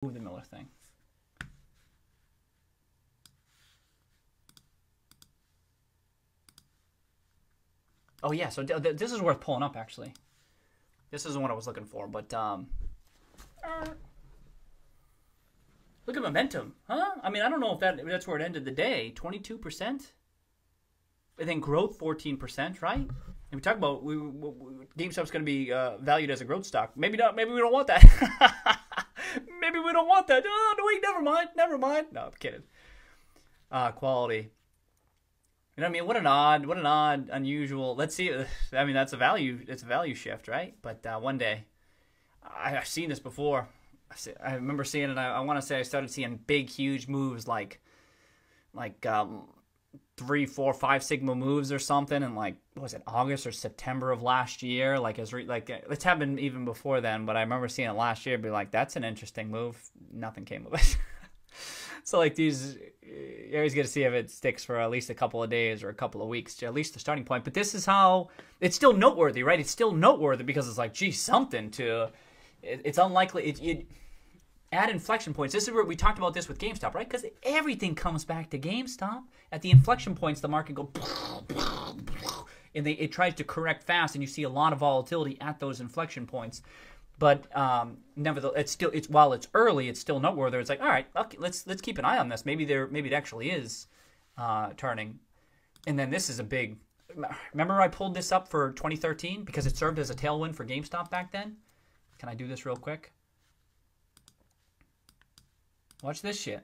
Move the Miller thing. Oh yeah, so this is worth pulling up actually. This isn't what I was looking for, but look at momentum, huh? I mean, I don't know if that's where it ended the day. 22%, and then growth 14%, right? And we talk about GameStop's going to be valued as a growth stock. Maybe not. Maybe we don't want that. Maybe we don't want that. Oh, no, wait, never mind. Never mind. No, I'm kidding. Quality. You know what I mean? What an odd, unusual. Let's see. I mean, that's a value. It's a value shift, right? But one day, I've seen this before. I remember seeing it. I want to say I started seeing big, huge moves like 3, 4, 5 sigma moves or something, and like what was it, August or September of last year? It's happened even before then, but I remember seeing it last year. Be like, that's an interesting move. Nothing came of it. So like these, you always get to see if it sticks for at least a couple of days or a couple of weeks, at least the starting point. But this is how it's still noteworthy, right? It's still noteworthy because it's like, gee, something to. It's unlikely. Add inflection points. This is where we talked about this with GameStop, right? Because everything comes back to GameStop. At the inflection points, the market goes, and it tries to correct fast, and you see a lot of volatility at those inflection points. But nevertheless, while it's early, it's still noteworthy. It's like, all right, okay, let's keep an eye on this. Maybe it actually is turning. And then this is a big. Remember, I pulled this up for 2013 because it served as a tailwind for GameStop back then. Can I do this real quick? Watch this shit.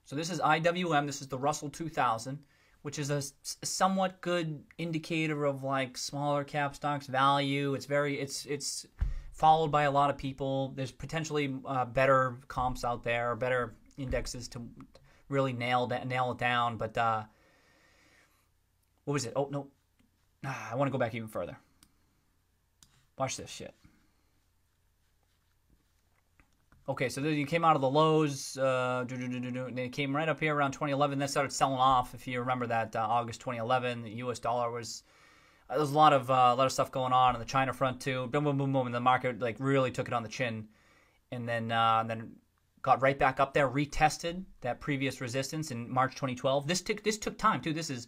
So this is IWM. This is the Russell 2000, which is a somewhat good indicator of like smaller cap stocks value. It's followed by a lot of people. There's potentially better comps out there, better indexes to really nail it down. But what was it? Oh no, I want to go back even further. Watch this shit. Okay, so you came out of the lows, and it came right up here around 2011. Then started selling off. If you remember that August 2011, the U.S. dollar was there was a lot of stuff going on the China front too. Boom, boom, boom, boom, and the market like really took it on the chin, and then got right back up there, retested that previous resistance in March 2012. This took time too. This is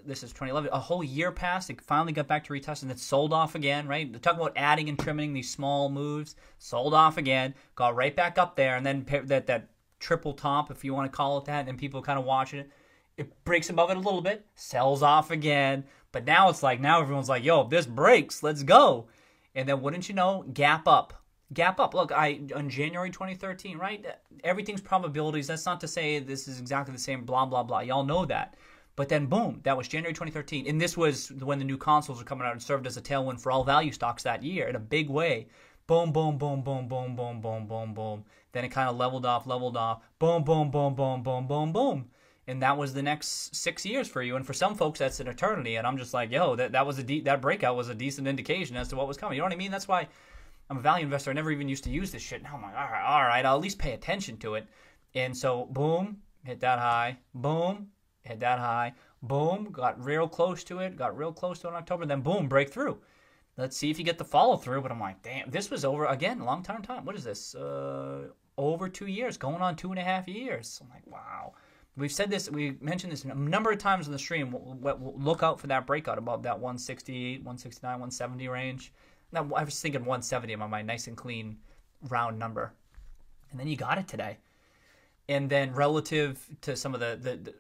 2011. A whole year passed. It finally got back to retest, and it sold off again, right? They're talking about adding and trimming these small moves. Sold off again. Got right back up there, and then that triple top, if you want to call it that, and people kind of watching it. It breaks above it a little bit. Sells off again. But now it's like, now everyone's like, yo, if this breaks, let's go. And then wouldn't you know, gap up. Gap up. Look, on January 2013, right? Everything's probabilities. That's not to say this is exactly the same, blah, blah, blah. Y'all know that. But then, boom, that was January 2013. And this was when the new consoles were coming out and served as a tailwind for all value stocks that year in a big way. Boom, boom, boom, boom, boom, boom, boom, boom, boom. Then it kind of leveled off. Boom, boom, boom, boom, boom, boom, boom. And that was the next 6 years for you. And for some folks, that's an eternity. And I'm just like, yo, that breakout was a decent indication as to what was coming. You know what I mean? That's why I'm a value investor. I never even used to use this shit. Now I'm like, all right, I'll at least pay attention to it. And so, boom, hit that high. Boom. Hit that high, boom, got real close to it in October, then boom, breakthrough. Let's see if you get the follow through. But I'm like, damn, this was over again, long time. What is this? Over 2 years, going on 2.5 years. I'm like, wow. We've said this, we mentioned this a number of times on the stream. We'll look out for that breakout above that 168, 169, 170 range. Now, I was thinking 170 on my nice and clean round number. And then you got it today. And then relative to some of the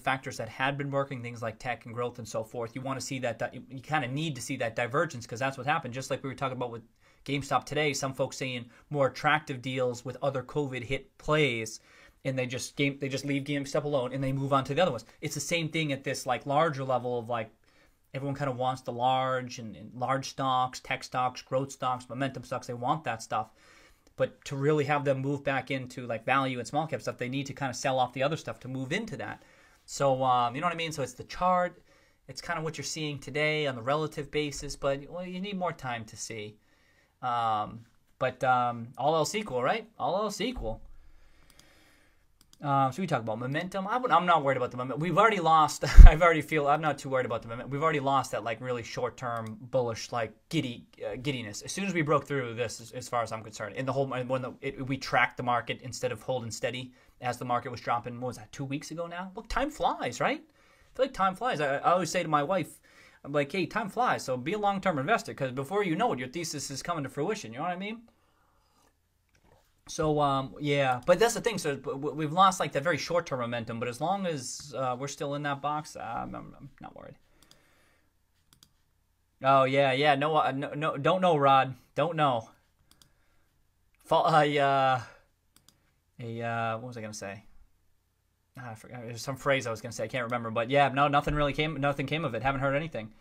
factors that had been working, things like tech and growth and so forth, you want to see that you kind of need to see that divergence, because that's what happened. Just like we were talking about with GameStop today, some folks saying more attractive deals with other COVID hit plays, and they just leave GameStop alone and they move on to the other ones. It's the same thing at this like larger level of like everyone kind of wants the large and large stocks, tech stocks, growth stocks, momentum stocks. They want that stuff. But to really have them move back into like value and small cap stuff, they need to kind of sell off the other stuff to move into that. So, you know what I mean? So it's the chart. It's kind of what you're seeing today on the relative basis, but well, you need more time to see. But all else equal, right? All else equal. So we talk about momentum. I'm not worried about the momentum. We've already lost. I'm not too worried about the momentum. We've already lost that like really short term bullish like giddiness. As soon as we broke through this, as far as I'm concerned, in the whole we tracked the market instead of holding steady as the market was dropping. What was that? 2 weeks ago now. Look, time flies, right? I feel like time flies. I always say to my wife, I'm like, hey, time flies. So be a long term investor because before you know it, your thesis is coming to fruition. You know what I mean? So, yeah, but that's the thing. So we've lost like that very short-term momentum, but as long as we're still in that box, I'm not worried. Oh, yeah, no, don't know, Rod. Don't know. What was I going to say? I forgot. There's some phrase I was going to say. I can't remember, but yeah, no, nothing came of it. Haven't heard anything.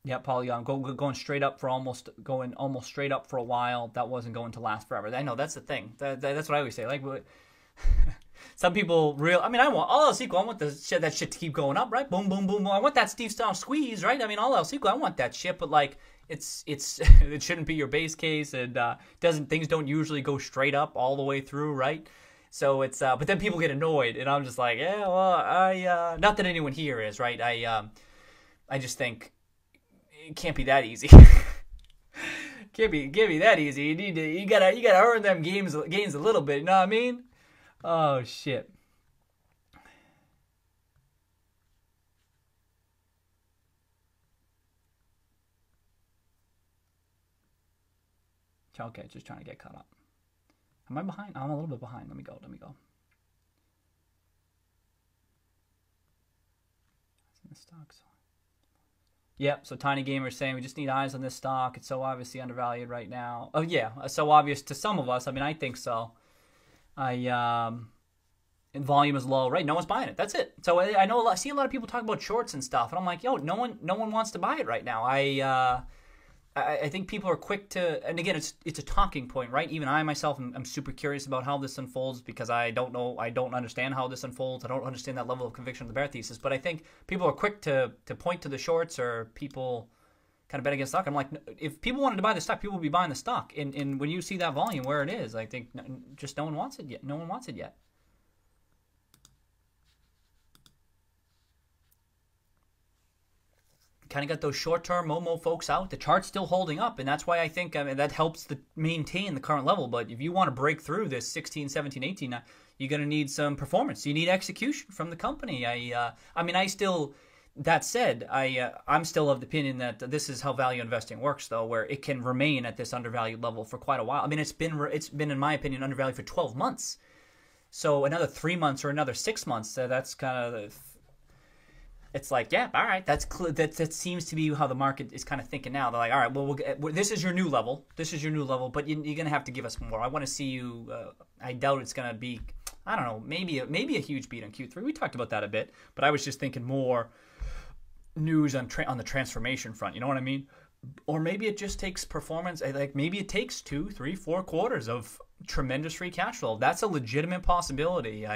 Yeah, Paul Young going straight up for almost straight up for a while. That wasn't going to last forever. I know that's the thing. That's what I always say. Like, some people I mean, I want all else equal. I want that shit to keep going up, right? Boom, boom, boom, boom. I want that Steve style squeeze, right? I mean, all else equal, I want that shit. But like, it's it shouldn't be your base case, and things don't usually go straight up all the way through, right? So it's but then people get annoyed, and I'm just like, yeah, well, I not that anyone here is, right? I just think. It can't be that easy. can't be that easy. You gotta earn them gains a little bit. You know what I mean? Oh shit. Okay, just trying to get caught up. Am I behind? I'm a little bit behind. Let me go. In the stocks. Yep, so Tiny Gamer is saying we just need eyes on this stock. It's so obviously undervalued right now. Oh, yeah, so obvious to some of us. I mean, I think so. And volume is low, right? No one's buying it. That's it. So I see a lot of people talk about shorts and stuff, and I'm like, yo, no one wants to buy it right now. I think people are quick to, and again, it's a talking point, right? Even I myself am super curious about how this unfolds because I don't understand how this unfolds. I don't understand that level of conviction of the bear thesis. But I think people are quick to point to the shorts or people kind of bet against stock. I'm like, if people wanted to buy the stock, people would be buying the stock. And when you see that volume where it is, I think just no one wants it yet. No one wants it yet. Kind of got those short-term Momo folks out. The chart's still holding up, and that's why I think that helps maintain the current level. But if you want to break through this 16, 17, 18, you're going to need some performance. You need execution from the company. That said, I'm still of the opinion that this is how value investing works, though, where it can remain at this undervalued level for quite a while. I mean, it's been in my opinion, undervalued for 12 months. So another 3 months or another 6 months, that's kind of it's like, yeah, all right, that seems to be how the market is kind of thinking now. They're like, all right, well, this is your new level. This is your new level, but you're going to have to give us more. I want to see you. I doubt it's going to be, I don't know, maybe a huge beat on Q3. We talked about that a bit, but I was just thinking more news on the transformation front. You know what I mean? Or maybe it just takes performance. Like maybe it takes 2, 3, 4 quarters of tremendous free cash flow. That's a legitimate possibility.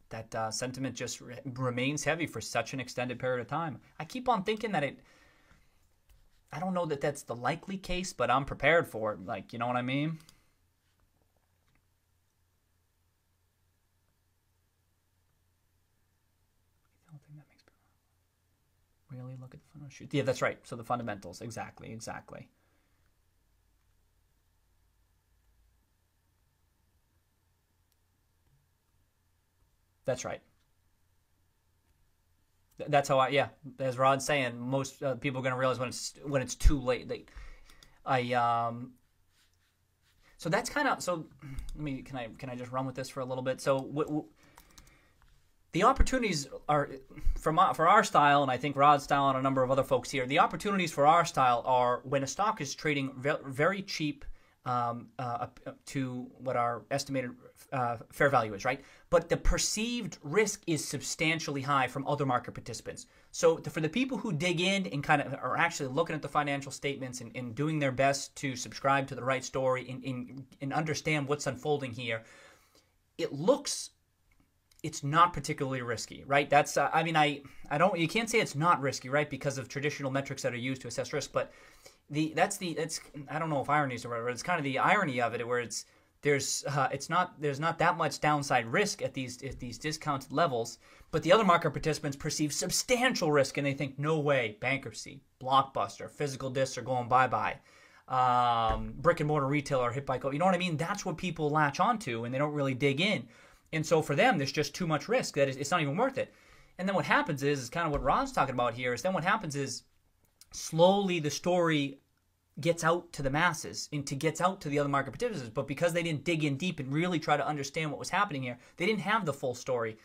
That sentiment just remains heavy for such an extended period of time. I keep on thinking that I don't know that that's the likely case, but I'm prepared for it. Like, you know what I mean? The only thing that makes people really look at the fundamentals. Yeah, that's right. So the fundamentals, exactly. That's right. That's how as Rod's saying, most people are going to realize when it's too late. So that's kind of, so let me, can I just run with this for a little bit? So the opportunities are for our style, and I think Rod's style and a number of other folks here, the opportunities for our style are when a stock is trading very cheap to what our estimated fair value is, right? But the perceived risk is substantially high from other market participants. So for the people who dig in and kind of are actually looking at the financial statements and doing their best to subscribe to the right story and understand what's unfolding here, it's not particularly risky, right? That's you can't say it's not risky, right? Because of traditional metrics that are used to assess risk, but That's I don't know if irony is the right word. It's kind of the irony of it, where there's not that much downside risk at these discounted levels, but the other market participants perceive substantial risk, and they think, no way, bankruptcy, Blockbuster, physical discs are going bye-bye, brick and mortar retailer hit by COVID. You know what I mean? That's what people latch onto, and they don't really dig in. And so for them, there's just too much risk that it's not even worth it. And then what happens is kind of what Ron's talking about here, is then what happens is slowly the story gets out to the masses and gets out to the other market participants. But because they didn't dig in deep and really try to understand what was happening here, they didn't have the full story.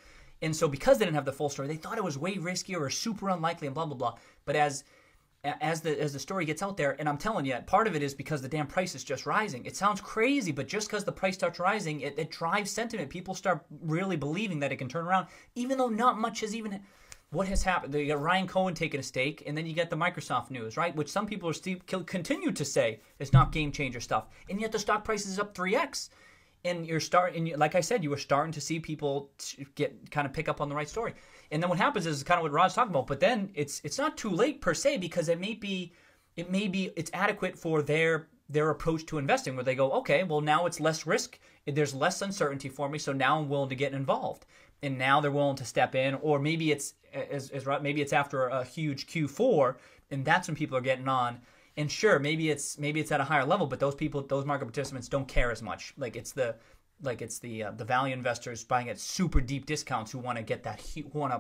And so because they didn't have the full story, they thought it was way riskier or super unlikely and blah, blah, blah. But as the story gets out there, and I'm telling you, part of it is because the damn price is just rising. It sounds crazy, but just because the price starts rising, it drives sentiment. People start really believing that it can turn around, even though not much has even... What has happened? You got Ryan Cohen taking a stake, and then you get the Microsoft news, right? Which some people are still continue to say is not game changer stuff, and yet the stock price is up 3x. And like I said, you were starting to see people pick up on the right story. And then what happens is kind of what Rod's talking about. But then it's not too late per se, because it's adequate for their approach to investing, where they go, okay, well now it's less risk, there's less uncertainty for me, so now I'm willing to get involved. And now they're willing to step in, or maybe it's maybe it's after a huge Q4, and that's when people are getting on. And sure, maybe it's at a higher level, but those market participants don't care as much. It's the value investors buying at super deep discounts who want to get that, you want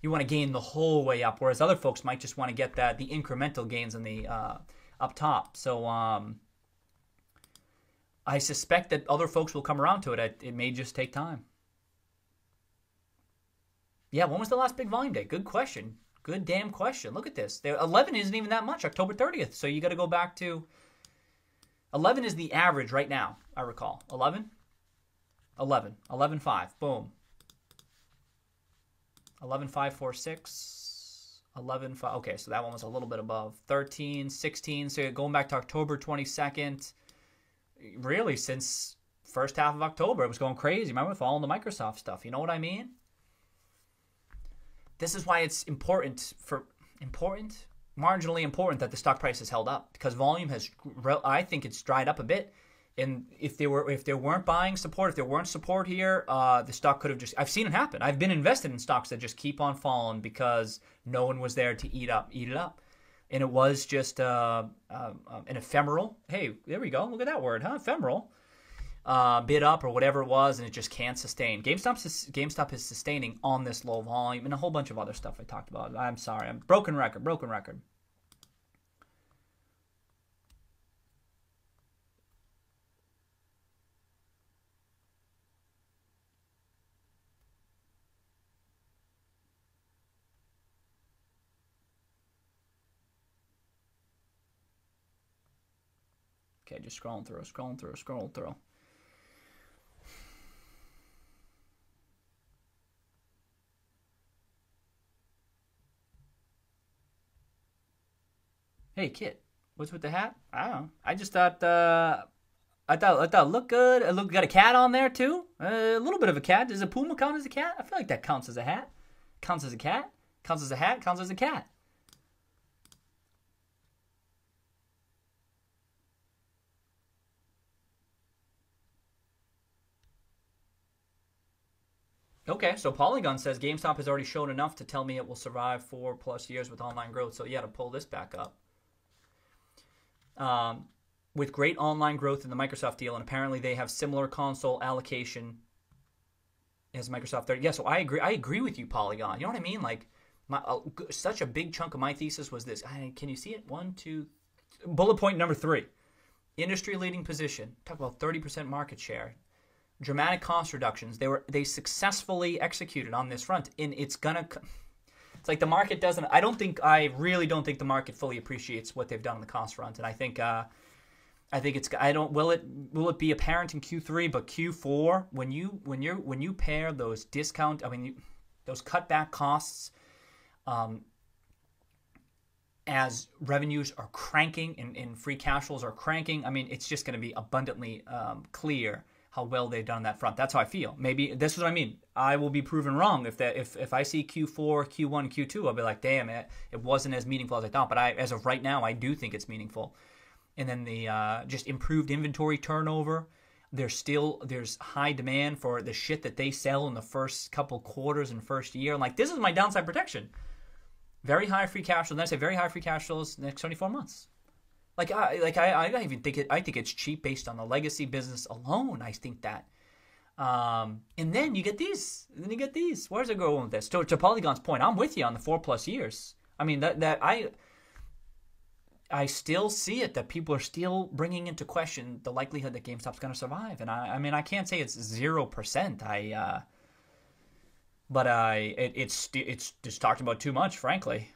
to gain the whole way up, whereas other folks might just want to get the incremental gains in the up top. So I suspect that other folks will come around to it. It may just take time. Yeah, when was the last big volume day? Good question. Good damn question. Look at this. 11 isn't even that much, October 30th. So you got to go back to... 11 is the average right now, I recall. 11? 11. 11.5. Boom. 11.546. 11.5. Okay, so that one was a little bit above. 13, 16. So going back to October 22nd. Really, since first half of October, it was going crazy. Remember, with all the Microsoft stuff. You know what I mean? This is why it's marginally important that the stock price has held up, because volume I think it's dried up a bit. And if there weren't buying support, if there weren't support here, the stock could have just... I've seen it happen. I've been invested in stocks that just keep on falling because no one was there to eat it up. And it was just an ephemeral... Hey, there we go. Look at that word, huh? Ephemeral. Bid up or whatever it was, and it just can't sustain. GameStop is sustaining on this low volume, and a whole bunch of other stuff I talked about. I'm sorry. I'm broken record. Okay, just scrolling through. Hey, Kit, what's with the hat? I don't know. I just thought, I thought it looked good. Got a cat on there too. A little bit of a cat. Does a puma count as a cat? I feel like that counts as a hat. Counts as a cat. Counts as a hat. Counts as a cat. Okay, so Polygon says GameStop has already shown enough to tell me it will survive 4+ years with online growth. So yeah, to pull this back up. With great online growth in the Microsoft deal, and apparently they have similar console allocation as Microsoft. Yeah, so I agree with you, Polygon. You know what I mean? Like, such a big chunk of my thesis was this. Can you see it? 1, 2, bullet point number 3. Industry-leading position. Talk about 30% market share. Dramatic cost reductions. They successfully executed on this front, and it's like the market doesn't. I really don't think the market fully appreciates what they've done on the cost front, and I think it's. Will it be apparent in Q3? But Q4, when you pair those those cutback costs, as revenues are cranking and free cash flows are cranking, it's just going to be abundantly clear how well they've done on that front. That's how I feel. Maybe this is what I mean. I will be proven wrong if I see Q4, Q1, Q2. I'll be like, damn, it wasn't as meaningful as I thought. But as of right now, I do think it's meaningful. And then the just improved inventory turnover. There's high demand for the shit that they sell in the first couple quarters and first year. Like, this is my downside protection. Very high free cash flow. Then I say very high free cash flows the next 24 months. I don't even think it. I think it's cheap based on the legacy business alone. I think that. And then you get these. Where's it going with this? To Polygon's point, I'm with you on the 4+ years. I mean I still see it that people are still bringing into question the likelihood that GameStop's going to survive. And I mean I can't say it's 0%. But it's just talked about too much, frankly.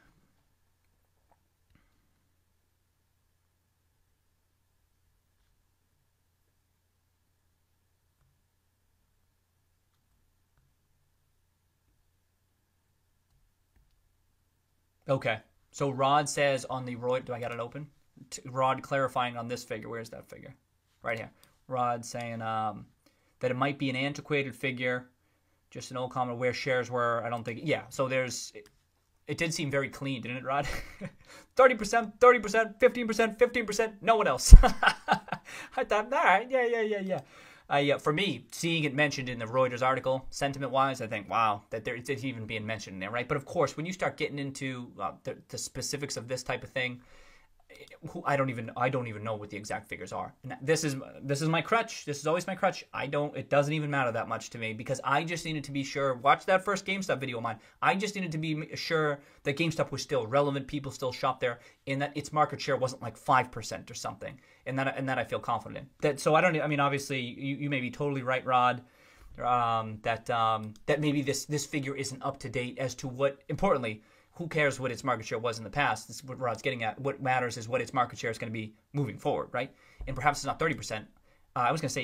Okay. So Rod says on the Roy, do I got it open? Rod clarifying on this figure. Where's that figure? Right here. Rod saying that it might be an antiquated figure, just an old comment where shares were. I don't think. Yeah. So it did seem very clean, didn't it, Rod? 30%, 30%, 15%, 15%. No one else. I thought, all right, yeah. For me, seeing it mentioned in the Reuters article, sentiment-wise, I think, wow, that it's even being mentioned in there, right? But of course, when you start getting into the specifics of this type of thing, I don't even know what the exact figures are. And this is my crutch. This is always my crutch. It doesn't even matter that much to me because I just needed to be sure. Watch that first GameStop video of mine. I just needed to be sure that GameStop was still relevant. People still shop there, and that its market share wasn't like 5% or something. And that I feel confident in. I mean, obviously, you may be totally right, Rod. That maybe this figure isn't up to date as to what, importantly, who cares what its market share was in the past? This is what Rod's getting at. What matters is what its market share is going to be moving forward, right? And perhaps it's not 30%. I was going to say